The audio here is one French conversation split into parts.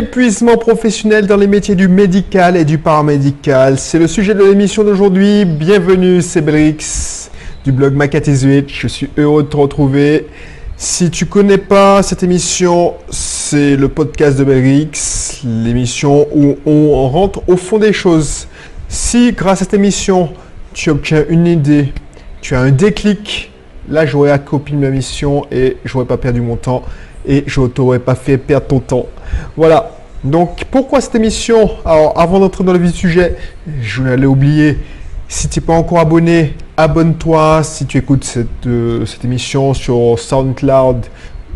Épuisement professionnel dans les métiers du médical et du paramédical. C'est le sujet de l'émission d'aujourd'hui. Bienvenue, c'est Brix du blog Macatesuit. Je suis heureux de te retrouver. Si tu connais pas cette émission, c'est le podcast de Brix, l'émission où on rentre au fond des choses. Si grâce à cette émission, tu obtiens une idée, tu as un déclic, là j'aurais accompli ma mission et j'aurais pas perdu mon temps et je t'aurais pas fait perdre ton temps. Voilà. Donc pourquoi cette émission? Alors avant d'entrer dans le vif du sujet, je l'ai oublié. Si tu n'es pas encore abonné, abonne-toi. Si tu écoutes cette émission sur SoundCloud,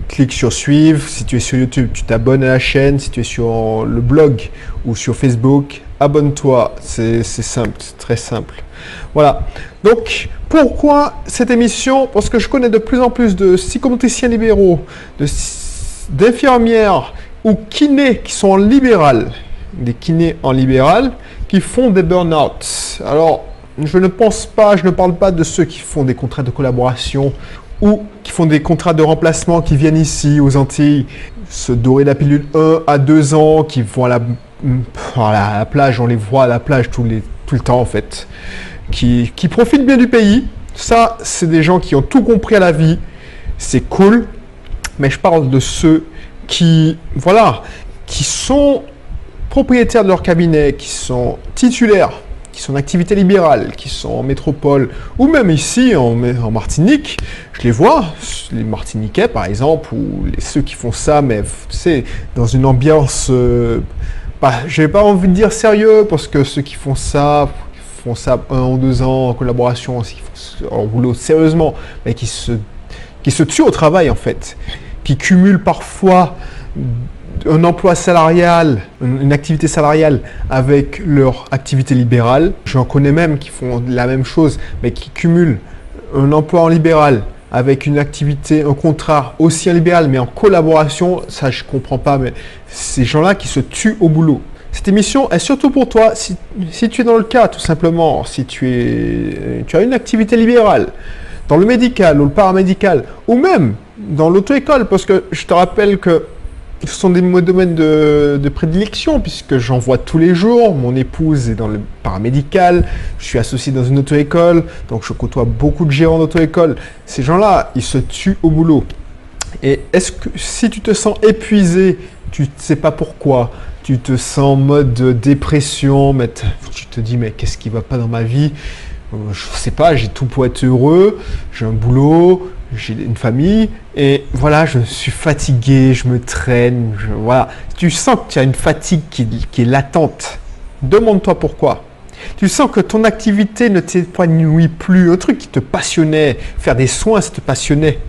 clique sur suivre. Si tu es sur YouTube, tu t'abonnes à la chaîne. Si tu es sur le blog ou sur Facebook, abonne-toi. C'est simple, c'est très simple. Voilà. Donc, pourquoi cette émission? Parce que je connais de plus en plus de psychomotriciens libéraux, d'infirmières ou kinés qui sont en libéral, des kinés en libéral, qui font des burn-out. Alors, je ne parle pas de ceux qui font des contrats de collaboration ou qui font des contrats de remplacement, qui viennent ici aux Antilles se dorer la pilule 1 à 2 ans, qui vont à la plage, on les voit à la plage tout le temps en fait, qui profitent bien du pays. Ça, c'est des gens qui ont tout compris à la vie, c'est cool, mais je parle de ceux qui sont propriétaires de leur cabinet, qui sont titulaires, qui sont en activité libérale, qui sont en métropole, ou même ici en Martinique, je les vois, les Martiniquais par exemple, ou ceux qui font ça, mais c'est dans une ambiance, j'ai pas envie de dire sérieux, parce que ceux qui font ça 1 ou 2 ans en collaboration, qui font leur boulot sérieusement, mais qui se tuent au travail en fait, qui cumulent parfois un emploi salarial, une activité salariale avec leur activité libérale. J'en connais même qui font la même chose, mais qui cumulent un emploi en libéral avec une activité, un contrat aussi en libéral, mais en collaboration. Ça, je comprends pas, mais ces gens-là qui se tuent au boulot. Cette émission est surtout pour toi, si tu es dans le cas, tout simplement, si tu as une activité libérale, dans le médical ou le paramédical, ou même dans l'auto-école, parce que je te rappelle que ce sont mes domaines de prédilection, puisque j'en vois tous les jours. Mon épouse est dans le paramédical, je suis associé dans une auto-école, donc je côtoie beaucoup de gérants d'auto-école. Ces gens-là, ils se tuent au boulot. Et est-ce que si tu te sens épuisé, tu ne sais pas pourquoi, tu te sens en mode dépression, mais tu te dis mais qu'est-ce qui ne va pas dans ma vie? Je ne sais pas, j'ai tout pour être heureux, j'ai un boulot, j'ai une famille et voilà, je suis fatigué, je me traîne, voilà. Tu sens que tu as une fatigue qui est latente. Demande-toi pourquoi. Tu sens que ton activité ne t'épanouit plus, un truc qui te passionnait, faire des soins, ça te passionnait.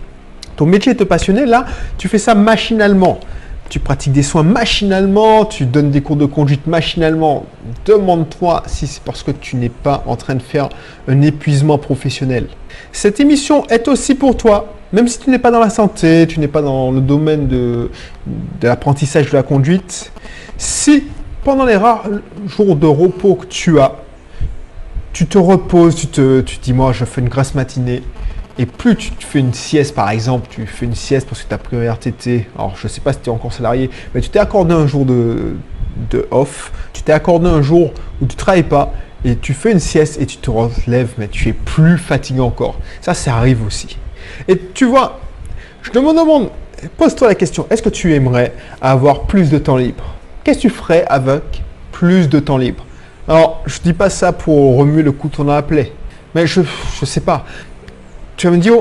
Ton métier te passionnait, là, tu fais ça machinalement. Tu pratiques des soins machinalement, tu donnes des cours de conduite machinalement. Demande-toi si c'est parce que tu n'es pas en train de faire un épuisement professionnel. Cette émission est aussi pour toi, même si tu n'es pas dans la santé, tu n'es pas dans le domaine de l'apprentissage de la conduite. Si pendant les rares jours de repos que tu as, tu te reposes, tu dis moi je fais une grasse matinée. Et plus tu fais une sieste, par exemple, tu fais une sieste parce que tu as pris un RTT, alors je ne sais pas si tu es encore salarié, mais tu t'es accordé un jour de off, tu t'es accordé un jour où tu ne travailles pas, et tu fais une sieste et tu te relèves, mais tu es plus fatigué encore. Ça arrive aussi. Et tu vois, je te demande, pose-toi la question, est-ce que tu aimerais avoir plus de temps libre? Qu'est-ce que tu ferais avec plus de temps libre? Alors, je ne dis pas ça pour remuer le couteau dans la plaie, mais je ne sais pas. Tu vas me dire,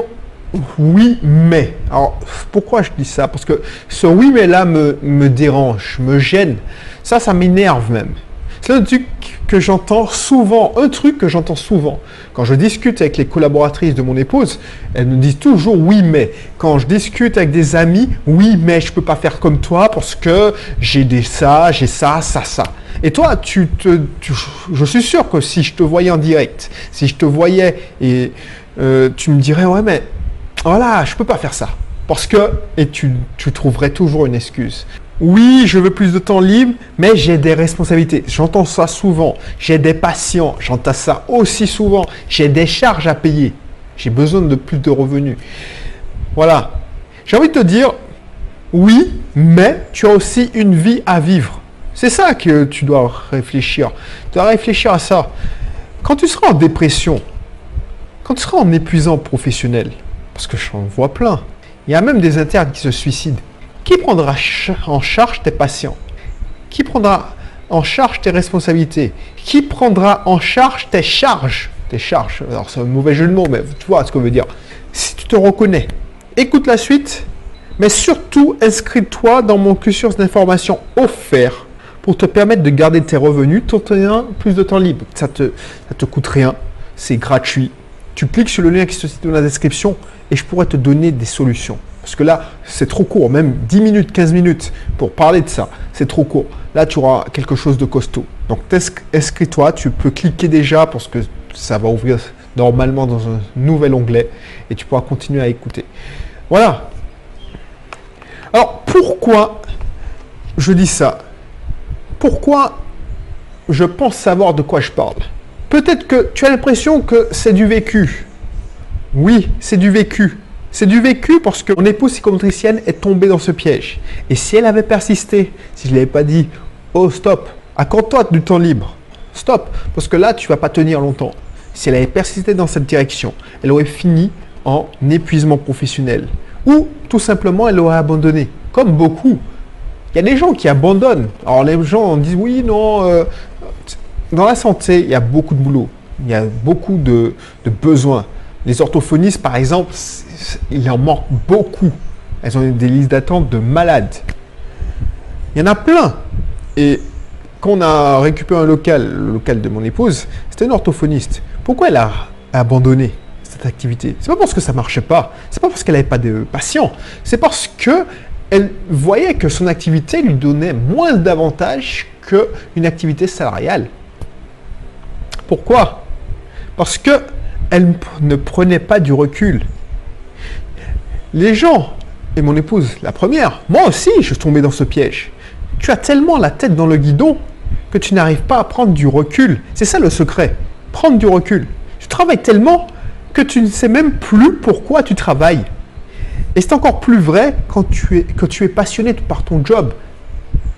oui, mais. Alors, pourquoi je dis ça? Parce que ce oui, mais là me dérange, me gêne. Ça m'énerve même. C'est un truc que j'entends souvent, Quand je discute avec les collaboratrices de mon épouse, elles me disent toujours oui, mais. Quand je discute avec des amis, oui, mais je ne peux pas faire comme toi parce que j'ai ça. Et toi, je suis sûr que si je te voyais en direct, si je te voyais et tu me dirais ouais mais voilà, je peux pas faire ça parce que et tu trouverais toujours une excuse. Oui, je veux plus de temps libre, mais j'ai des responsabilités. J'entends ça souvent. J'ai des patients, j'entends ça aussi souvent. J'ai des charges à payer. J'ai besoin de plus de revenus. Voilà. J'ai envie de te dire, Oui, mais tu as aussi une vie à vivre. C'est ça que tu dois réfléchir. Tu dois réfléchir à ça. Quand tu seras en dépression, quand tu seras en épuisant professionnel, parce que j'en vois plein, il y a même des internes qui se suicident. Qui prendra en charge tes patients? Qui prendra en charge tes responsabilités? Qui prendra en charge tes charges? Tes charges, alors c'est un mauvais jeu de mots, mais tu vois ce que je veux dire. Si tu te reconnais, écoute la suite, mais surtout inscris-toi dans mon cursus d'information offert pour te permettre de garder tes revenus tout en ayant plus de temps libre. Ça te coûte rien, c'est gratuit. Tu cliques sur le lien qui se situe dans la description et je pourrais te donner des solutions. Parce que là, c'est trop court, même 10 minutes, 15 minutes pour parler de ça, c'est trop court. Là, tu auras quelque chose de costaud. Donc, inscris-toi, tu peux cliquer déjà parce que ça va ouvrir normalement dans un nouvel onglet et tu pourras continuer à écouter. Voilà. Alors, pourquoi je dis ça? Pourquoi je pense savoir de quoi je parle? Peut-être que tu as l'impression que c'est du vécu. Oui, c'est du vécu. C'est du vécu parce que mon épouse psychomotricienne est tombée dans ce piège. Et si elle avait persisté, si je ne l'avais pas dit, oh stop, accorde-toi du temps libre. Stop, parce que là, tu ne vas pas tenir longtemps. Si elle avait persisté dans cette direction, elle aurait fini en épuisement professionnel. Ou tout simplement, elle aurait abandonné. Comme beaucoup. Il y a des gens qui abandonnent. Alors les gens disent, oui, non, dans la santé, il y a beaucoup de boulot. Il y a beaucoup de besoins. Les orthophonistes, par exemple, il en manque beaucoup. Elles ont des listes d'attente de malades. Il y en a plein. Et quand on a récupéré un local, le local de mon épouse, c'était une orthophoniste. Pourquoi elle a abandonné cette activité? C'est pas parce que ça marchait pas. C'est pas parce qu'elle n'avait pas de patients. C'est parce que elle voyait que son activité lui donnait moins d'avantages qu'une activité salariale. Pourquoi? Parce que elle ne prenait pas du recul. Les gens, et mon épouse, la première, moi aussi, je suis tombé dans ce piège. Tu as tellement la tête dans le guidon que tu n'arrives pas à prendre du recul. C'est ça le secret, prendre du recul. Tu travailles tellement que tu ne sais même plus pourquoi tu travailles. Et c'est encore plus vrai quand tu es passionné par ton job.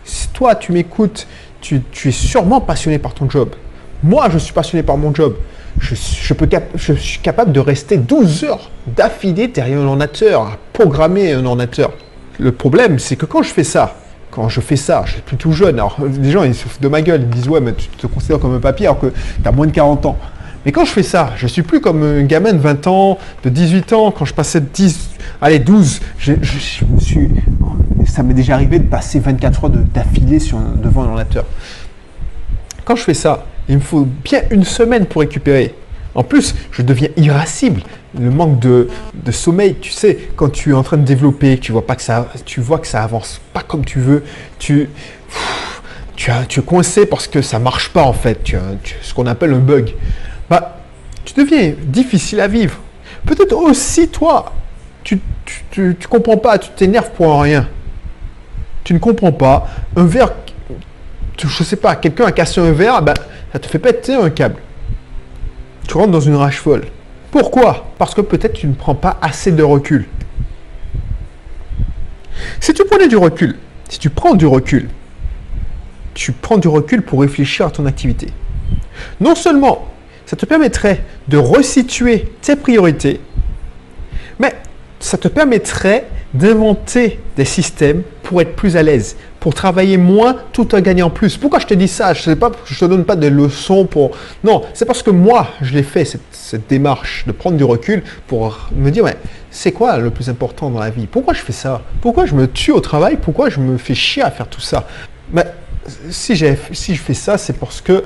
Si toi, tu m'écoutes, tu es sûrement passionné par ton job. Moi, je suis passionné par mon job. Je suis capable de rester 12 heures d'affilée derrière un ordinateur, à programmer un ordinateur. Le problème, c'est que quand je fais ça, je suis plus tout jeune. Alors, les gens, ils se foutent de ma gueule. Ils me disent, ouais, mais tu te considères comme un papier alors que tu as moins de 40 ans. Mais quand je fais ça, je ne suis plus comme un gamin de 20 ans, de 18 ans. Quand je passais 12, ça m'est déjà arrivé de passer 24 heures d'affilée devant un ordinateur. Quand je fais ça, il me faut bien une semaine pour récupérer. En plus, je deviens irascible. Le manque de sommeil, tu sais, quand tu es en train de développer, tu vois que ça avance pas comme tu veux, tu es coincé parce que ça marche pas en fait. Tu as ce qu'on appelle un bug. Tu deviens difficile à vivre. Peut-être aussi toi, tu comprends pas, tu t'énerves pour rien. Tu ne comprends pas. Un verre, je sais pas, quelqu'un a cassé un verre, ça te fait péter un câble. Tu rentres dans une rage folle. Pourquoi? Parce que peut-être tu ne prends pas assez de recul. Si tu prenais du recul, si tu prends du recul, tu prends du recul pour réfléchir à ton activité. Non seulement ça te permettrait de resituer tes priorités, mais ça te permettrait d'inventer des systèmes pour être plus à l'aise, pour travailler moins tout en gagnant plus. Pourquoi je te dis ça? Je ne te donne pas des leçons pour... Non, c'est parce que moi, je l'ai fait, cette démarche de prendre du recul pour me dire, c'est quoi le plus important dans la vie? Pourquoi je fais ça? Pourquoi je me tue au travail? Pourquoi je me fais chier à faire tout ça? Si je fais ça, c'est parce que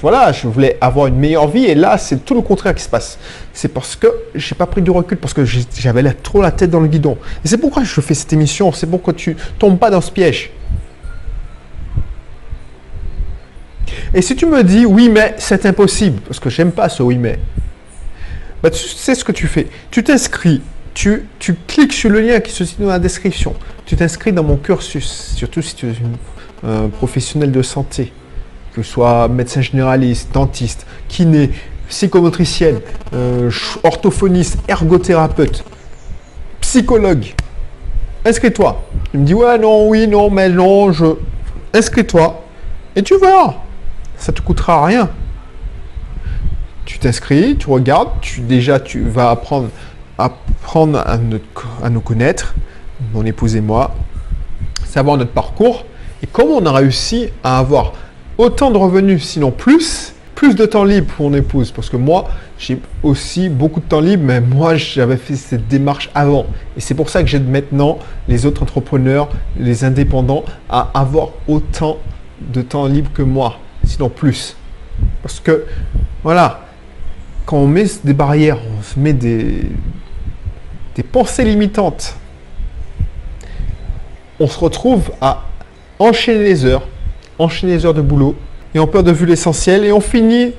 je voulais avoir une meilleure vie et là, c'est tout le contraire qui se passe. C'est parce que je n'ai pas pris du recul, parce que j'avais trop la tête dans le guidon. Et c'est pourquoi je fais cette émission, c'est pour que tu ne tombes pas dans ce piège. Et si tu me dis, oui, mais c'est impossible, parce que j'aime pas ce oui, mais, tu sais ce que tu fais. Tu t'inscris, tu cliques sur le lien qui se situe dans la description. Tu t'inscris dans mon cursus, surtout si tu es un professionnel de santé, que ce soit médecin généraliste, dentiste, kiné, psychomotricienne, orthophoniste, ergothérapeute, psychologue. inscris-toi. Tu me dis, ouais, non, oui, non, mais non, inscris-toi et tu verras. Ça te coûtera rien. Tu t'inscris, tu regardes, tu vas apprendre à nous connaître, mon épouse et moi, savoir notre parcours et comment on a réussi à avoir autant de revenus, sinon plus de temps libre pour mon épouse. Parce que moi, j'ai aussi beaucoup de temps libre, mais moi, j'avais fait cette démarche avant. Et c'est pour ça que j'aide maintenant les autres entrepreneurs, les indépendants, à avoir autant de temps libre que moi, sinon plus. Parce que, voilà, quand on met des barrières, on se met des pensées limitantes, on se retrouve à enchaîner les heures de boulot, et on perd de vue l'essentiel, et on finit,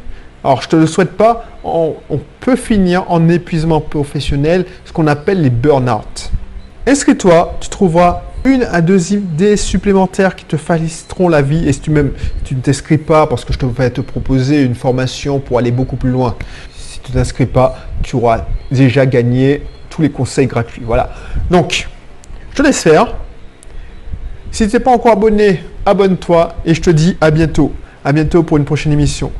alors je ne te le souhaite pas, on peut finir en épuisement professionnel, ce qu'on appelle les burn-out. Inscris-toi, tu trouveras 1 à 2 idées supplémentaires qui te faciliteront la vie, et si tu ne t'inscris pas, parce que je vais te proposer une formation pour aller beaucoup plus loin, si tu ne t'inscris pas, tu auras déjà gagné tous les conseils gratuits. Voilà. Donc, je te laisse faire. Si tu n'es pas encore abonné, abonne-toi et je te dis à bientôt. À bientôt pour une prochaine émission.